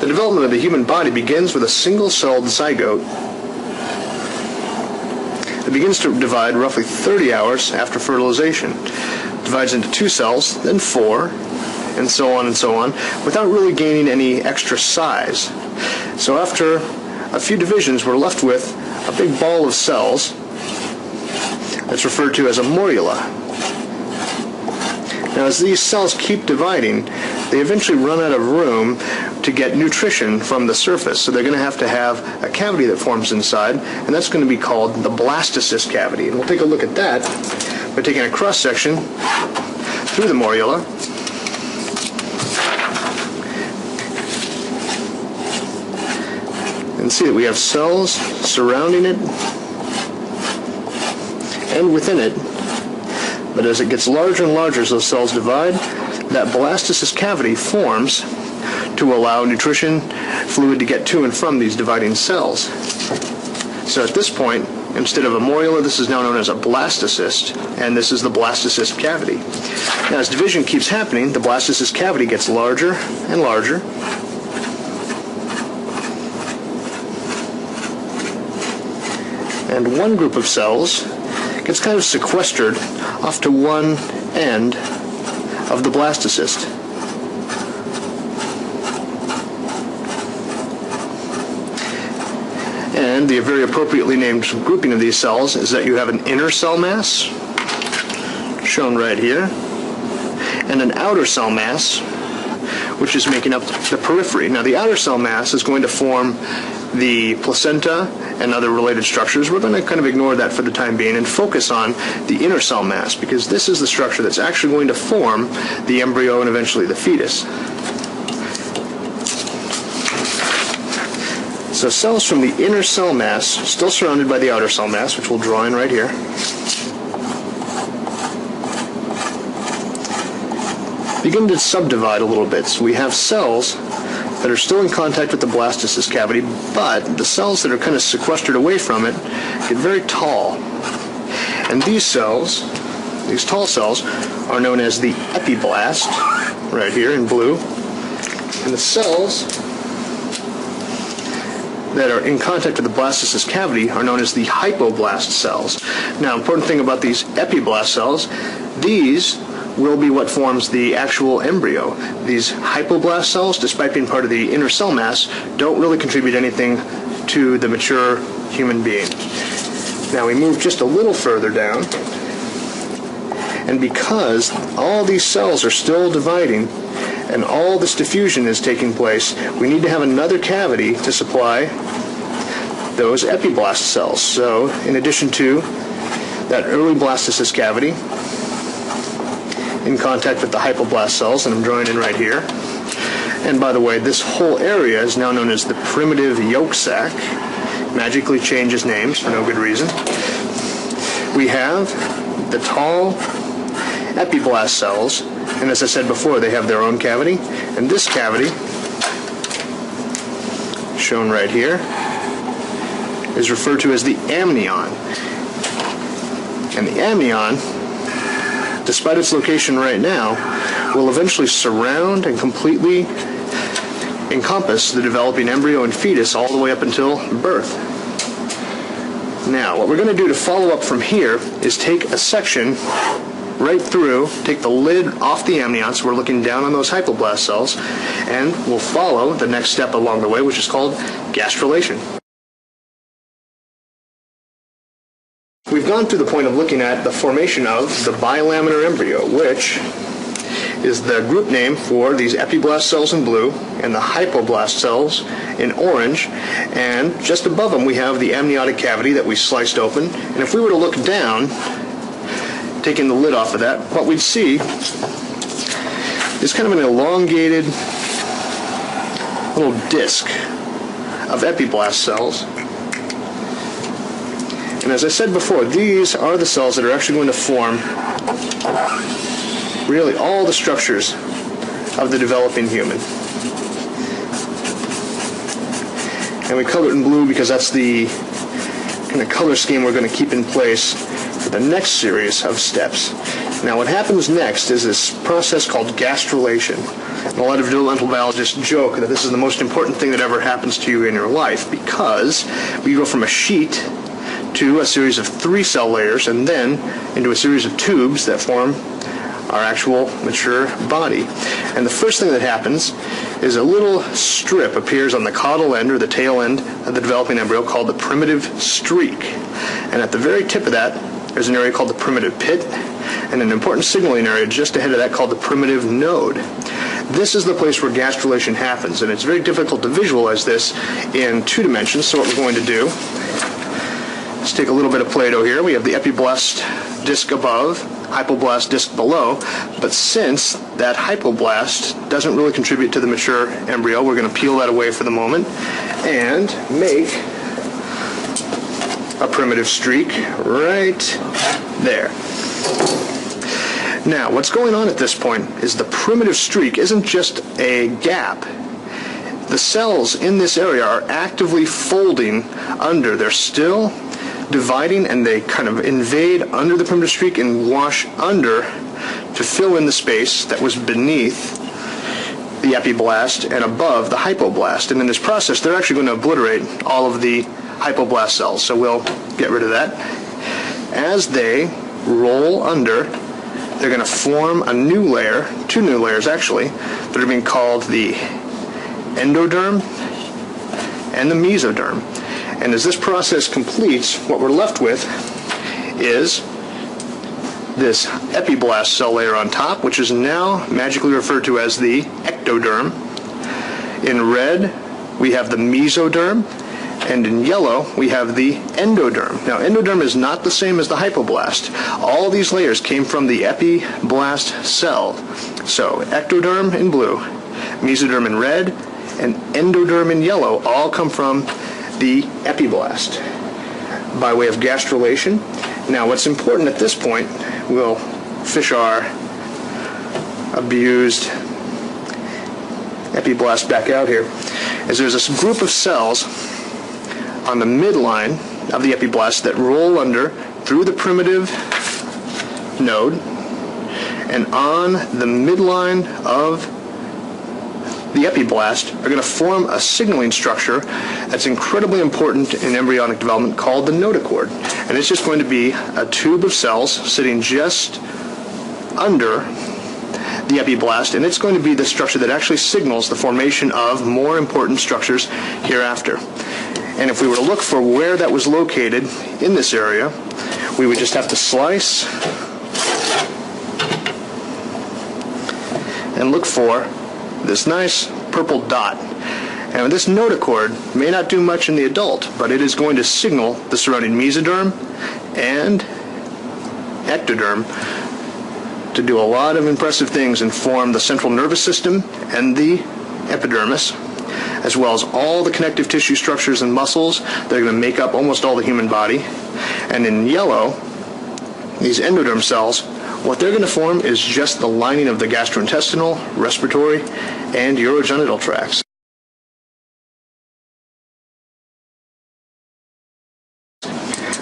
The development of the human body begins with a single-celled zygote. It begins to divide roughly 30 hours after fertilization. It divides into 2 cells, then 4, and so on, without really gaining any extra size. So after a few divisions, we're left with a big ball of cells that's referred to as a morula. Now, as these cells keep dividing, they eventually run out of room to get nutrition from the surface. So they're going to have a cavity that forms inside, and that's going to be called the blastocyst cavity. And we'll take a look at that by taking a cross-section through the morula. And see that we have cells surrounding it and within it. But as it gets larger and larger, as those cells divide, that blastocyst cavity forms to allow nutrition fluid to get to and from these dividing cells. So at this point, instead of a morula, this is now known as a blastocyst, and this is the blastocyst cavity. Now, as division keeps happening, the blastocyst cavity gets larger and larger. And one group of cells gets kind of sequestered off to one end of the blastocyst. And the very appropriately named grouping of these cells is that you have an inner cell mass, shown right here, and an outer cell mass, which is making up the periphery. Now, the outer cell mass is going to form the placenta and other related structures. We're going to kind of ignore that for the time being and focus on the inner cell mass, because this is the structure that's actually going to form the embryo and eventually the fetus. So cells from the inner cell mass, still surrounded by the outer cell mass, which we'll draw in right here, begin to subdivide a little bit. So we have cells that are still in contact with the blastocyst cavity, but the cells that are kind of sequestered away from it get very tall. And these cells, these tall cells, are known as the epiblast, right here in blue. And the cells that are in contact with the blastocyst cavity are known as the hypoblast cells. Now, important thing about these epiblast cells, these will be what forms the actual embryo. These hypoblast cells, despite being part of the inner cell mass, don't really contribute anything to the mature human being. Now we move just a little further down, and because all these cells are still dividing and all this diffusion is taking place, we need to have another cavity to supply those epiblast cells. So in addition to that early blastocyst cavity in contact with the hypoblast cells, and I'm drawing in right here. And by the way, this whole area is now known as the primitive yolk sac. Magically changes names for no good reason. We have the tall epiblast cells, and as I said before, they have their own cavity. And this cavity, shown right here, is referred to as the amnion. And the amnion, despite its location right now, will eventually surround and completely encompass the developing embryo and fetus all the way up until birth. Now, what we're going to do to follow up from here is take a section right through, take the lid off the amnion, so we're looking down on those hypoblast cells, and we'll follow the next step along the way, which is called gastrulation. We've gone through the point of looking at the formation of the bilaminar embryo, which is the group name for these epiblast cells in blue and the hypoblast cells in orange. And just above them we have the amniotic cavity that we sliced open. And if we were to look down, taking the lid off of that, what we'd see is kind of an elongated little disc of epiblast cells. And as I said before, these are the cells that are actually going to form really all the structures of the developing human. And we color it in blue because that's the kind of color scheme we're going to keep in place for the next series of steps. Now what happens next is this process called gastrulation. And a lot of developmental biologists joke that this is the most important thing that ever happens to you in your life, because we go from a sheet to a series of 3 cell layers and then into a series of tubes that form our actual mature body. And the first thing that happens is a little strip appears on the caudal end or the tail end of the developing embryo called the primitive streak. And at the very tip of that, there's an area called the primitive pit, and an important signaling area just ahead of that called the primitive node. This is the place where gastrulation happens, and it's very difficult to visualize this in 2 dimensions, so what we're going to do is take a little bit of Play-Doh here. We have the epiblast disc above, hypoblast disc below, but since that hypoblast doesn't really contribute to the mature embryo, we're going to peel that away for the moment and make a primitive streak right there. Now, what's going on at this point is the primitive streak isn't just a gap. The cells in this area are actively folding under. They're still dividing, and they kind of invade under the primitive streak and wash under to fill in the space that was beneath the epiblast and above the hypoblast. And in this process, they're actually going to obliterate all of the hypoblast cells, so we'll get rid of that. As they roll under, they're going to form a new layer, 2 new layers actually, that are being called the endoderm and the mesoderm. And as this process completes, what we're left with is this epiblast cell layer on top, which is now magically referred to as the ectoderm. In red, we have the mesoderm, and in yellow, we have the endoderm. Now, endoderm is not the same as the hypoblast. All these layers came from the epiblast cell. So, ectoderm in blue, mesoderm in red, and endoderm in yellow all come from the epiblast by way of gastrulation. Now, what's important at this point, we'll fish our abused epiblast back out here, is there's this group of cells on the midline of the epiblast that roll under through the primitive node, and on the midline of the epiblast are going to form a signaling structure that's incredibly important in embryonic development called the notochord. And it's just going to be a tube of cells sitting just under the epiblast, and it's going to be the structure that actually signals the formation of more important structures hereafter. And if we were to look for where that was located in this area, we would just have to slice and look for this nice purple dot. And this notochord may not do much in the adult, but it is going to signal the surrounding mesoderm and ectoderm to do a lot of impressive things and form the central nervous system and the epidermis, as well as all the connective tissue structures and muscles that are going to make up almost all the human body. And in yellow, these endoderm cells, what they're going to form is just the lining of the gastrointestinal, respiratory, and urogenital tracts.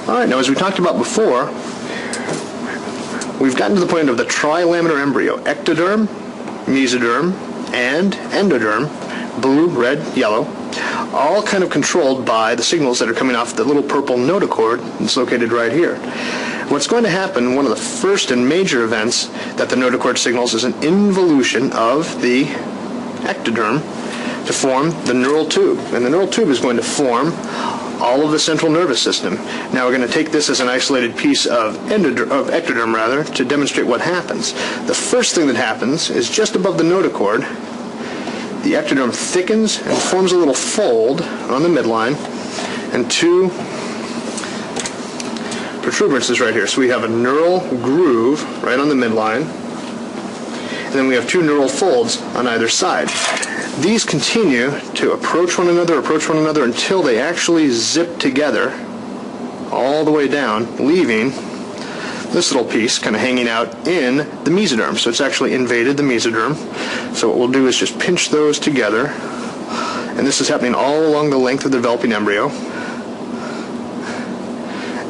All right, now as we talked about before, we've gotten to the point of the trilaminar embryo, ectoderm, mesoderm, and endoderm, blue, red, yellow, all kind of controlled by the signals that are coming off the little purple notochord that's located right here. What's going to happen, one of the first and major events that the notochord signals, is an involution of the ectoderm to form the neural tube. And the neural tube is going to form all of the central nervous system. Now we're going to take this as an isolated piece of ectoderm to demonstrate what happens. The first thing that happens is just above the notochord, the ectoderm thickens and forms a little fold on the midline, and 2 protuberances right here. So we have a neural groove right on the midline, and then we have 2 neural folds on either side. These continue to approach one another until they actually zip together all the way down, leaving this little piece kind of hanging out in the mesoderm. So it's actually invaded the mesoderm. So what we'll do is just pinch those together, and this is happening all along the length of the developing embryo.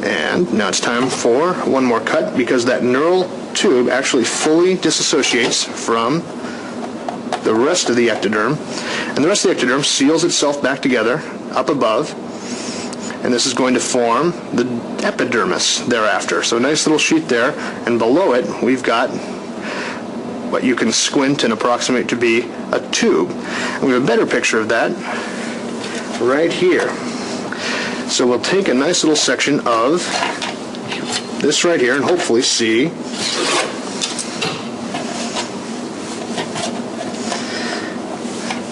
And now it's time for one more cut, because that neural tube actually fully disassociates from the rest of the ectoderm, and the rest of the ectoderm seals itself back together up above, and this is going to form the epidermis thereafter. So a nice little sheet there, and below it we've got what you can squint and approximate to be a tube. And we have a better picture of that right here. So we'll take a nice little section of this right here and hopefully see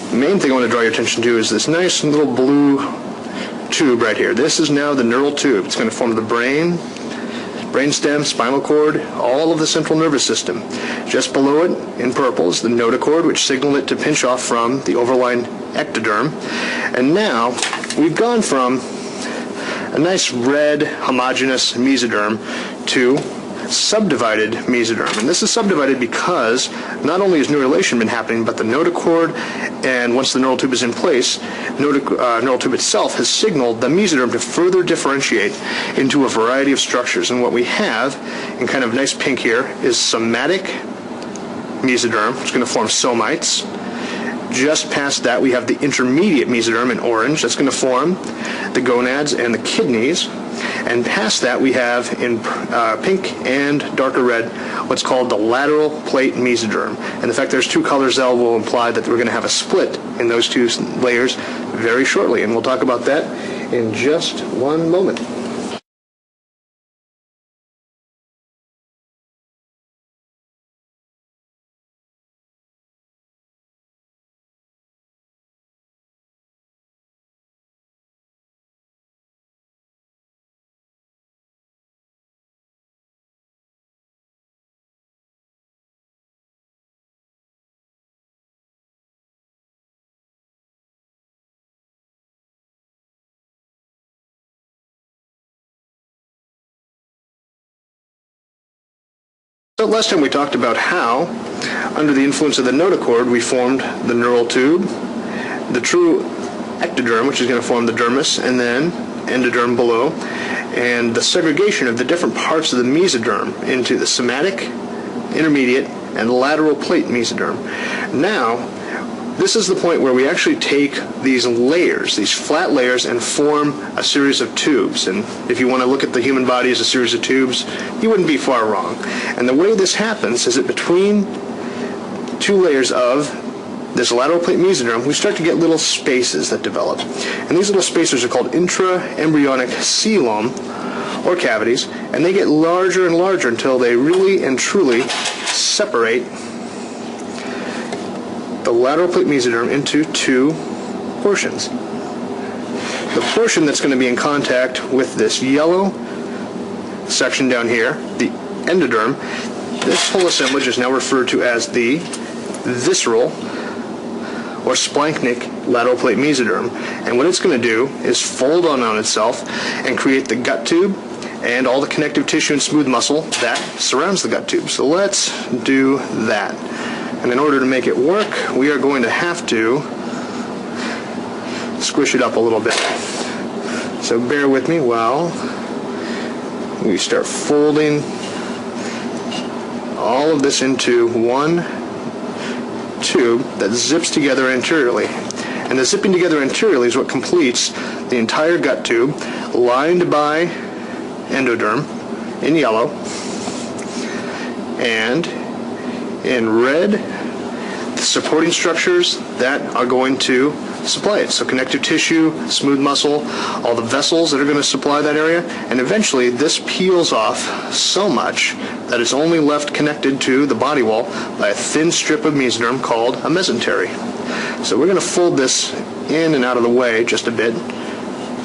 the main thing I want to draw your attention to is this nice little blue tube right here. This is now the neural tube. It's going to form the brain, brainstem, spinal cord, all of the central nervous system. Just below it, in purple, is the notochord, which signaled it to pinch off from the overlying ectoderm. And now we've gone from a nice red homogeneous mesoderm to subdivided mesoderm. And this is subdivided because not only has neurulation been happening, but the notochord, and once the neural tube is in place, neural tube itself has signaled the mesoderm to further differentiate into a variety of structures. And what we have in kind of nice pink here is somatic mesoderm. It's going to form somites. Just past that, we have the intermediate mesoderm in orange. That's going to form the gonads and the kidneys. And past that, we have in pink and darker red what's called the lateral plate mesoderm. And the fact there's two colors there will imply that we're going to have a split in those two layers very shortly. And we'll talk about that in just one moment. So last time we talked about how, under the influence of the notochord, we formed the neural tube, the true ectoderm, which is going to form the dermis, and then endoderm below, and the segregation of the different parts of the mesoderm into the somatic, intermediate, and lateral plate mesoderm. Now, this is the point where we actually take these layers, these flat layers, and form a series of tubes. And if you want to look at the human body as a series of tubes, you wouldn't be far wrong. And the way this happens is that between two layers of this lateral plate mesoderm, we start to get little spaces that develop. And these little spaces are called intra-embryonic coelom, or cavities, and they get larger and larger until they really and truly separate the lateral plate mesoderm into two portions. The portion that's going to be in contact with this yellow section down here, the endoderm, this whole assemblage is now referred to as the visceral or splanchnic lateral plate mesoderm. And what it's going to do is fold on itself and create the gut tube and all the connective tissue and smooth muscle that surrounds the gut tube. So let's do that. And in order to make it work, we are going to have to squish it up a little bit. So bear with me while we start folding all of this into one tube that zips together anteriorly. And the zipping together anteriorly is what completes the entire gut tube, lined by endoderm in yellow, and in red, the supporting structures that are going to supply it. So connective tissue, smooth muscle, all the vessels that are going to supply that area, and eventually this peels off so much that it's only left connected to the body wall by a thin strip of mesoderm called a mesentery. So we're going to fold this in and out of the way just a bit.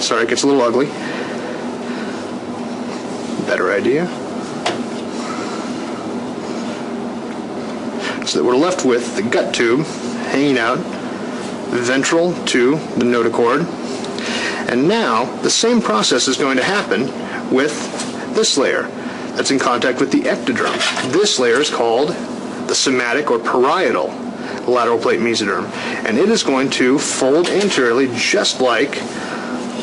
Sorry, it gets a little ugly. Better idea. So that we're left with the gut tube hanging out ventral to the notochord. And now the same process is going to happen with this layer that's in contact with the ectoderm. This layer is called the somatic or parietal lateral plate mesoderm, and it is going to fold anteriorly just like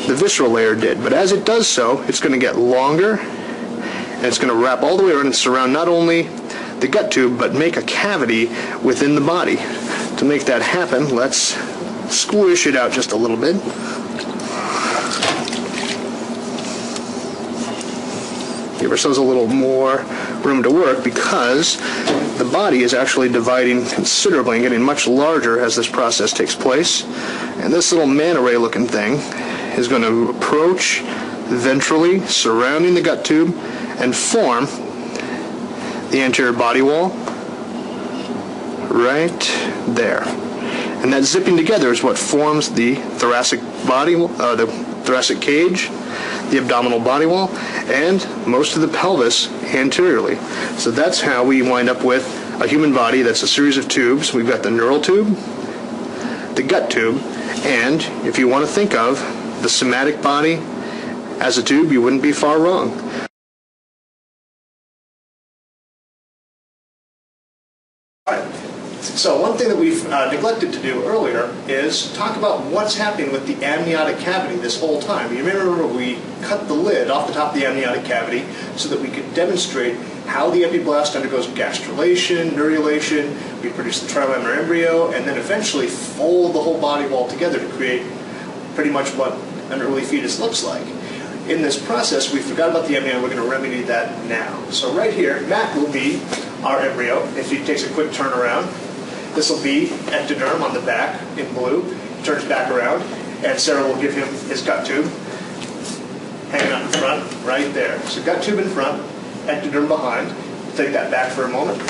the visceral layer did. But as it does so, it's going to get longer, and it's going to wrap all the way around and surround not only the gut tube, but make a cavity within the body. To make that happen, let's squish it out just a little bit. Give ourselves a little more room to work, because the body is actually dividing considerably and getting much larger as this process takes place. And this little manta ray looking thing is going to approach ventrally, surrounding the gut tube, and form the anterior body wall right there. And that zipping together is what forms the thoracic body, the thoracic cage, the abdominal body wall, and most of the pelvis anteriorly. So that's how we wind up with a human body that's a series of tubes. We've got the neural tube, the gut tube, and if you want to think of the somatic body as a tube, you wouldn't be far wrong. So one thing that we've neglected to do earlier is talk about what's happening with the amniotic cavity this whole time. You may remember we cut the lid off the top of the amniotic cavity so that we could demonstrate how the epiblast undergoes gastrulation, neurulation, we produce the trilaminar embryo, and then eventually fold the whole body wall together to create pretty much what an early fetus looks like. In this process, we forgot about the embryo, and we're going to remedy that now. So right here, Matt will be our embryo. If he takes a quick turn around, this will be ectoderm on the back in blue. He turns back around, and Sarah will give him his gut tube hanging out in front, right there. So gut tube in front, ectoderm behind. Take that back for a moment.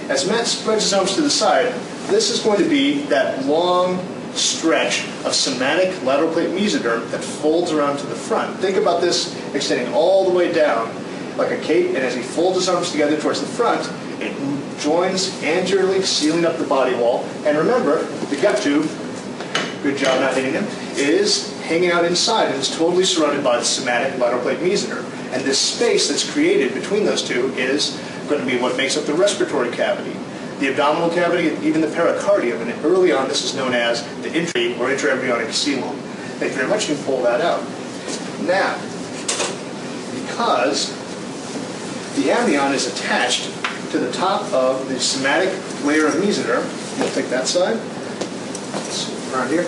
As Matt spreads his arms to the side, this is going to be that long stretch of somatic lateral plate mesoderm that folds around to the front. Think about this extending all the way down like a cape, and as he folds his arms together towards the front, it joins anteriorly, sealing up the body wall. And remember, the gut tube, good job not hitting him, is hanging out inside and is totally surrounded by the somatic lateral plate mesoderm. And this space that's created between those two is going to be what makes up the respiratory cavity, the abdominal cavity, and even the pericardium. And early on, this is known as the intra or intraembryonic coelom. Thank you very much. You can pull that out. Now, because the amnion is attached to the top of the somatic layer of mesoderm, we'll take that side, around here.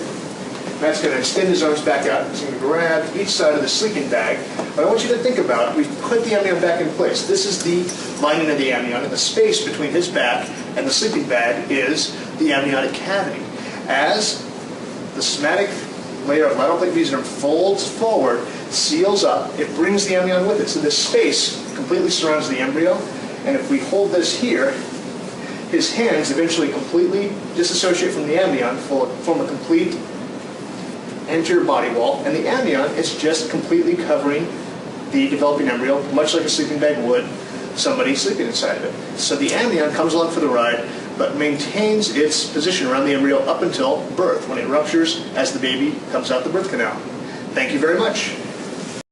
Matt's going to extend his arms back out. He's going to grab each side of the sleeping bag. But I want you to think about, we've put the amnion back in place. This is the lining of the amnion, and the space between his back and the sleeping bag is the amniotic cavity. As the somatic layer of lateral plate mesoderm folds forward, seals up, it brings the amnion with it. So this space completely surrounds the embryo, and if we hold this here, his hands eventually completely disassociate from the amnion, form a complete anterior body wall, and the amnion is just completely covering the developing embryo, much like a sleeping bag would somebody sleeping inside of it. So the amnion comes along for the ride, but maintains its position around the embryo up until birth, when it ruptures as the baby comes out the birth canal. Thank you very much.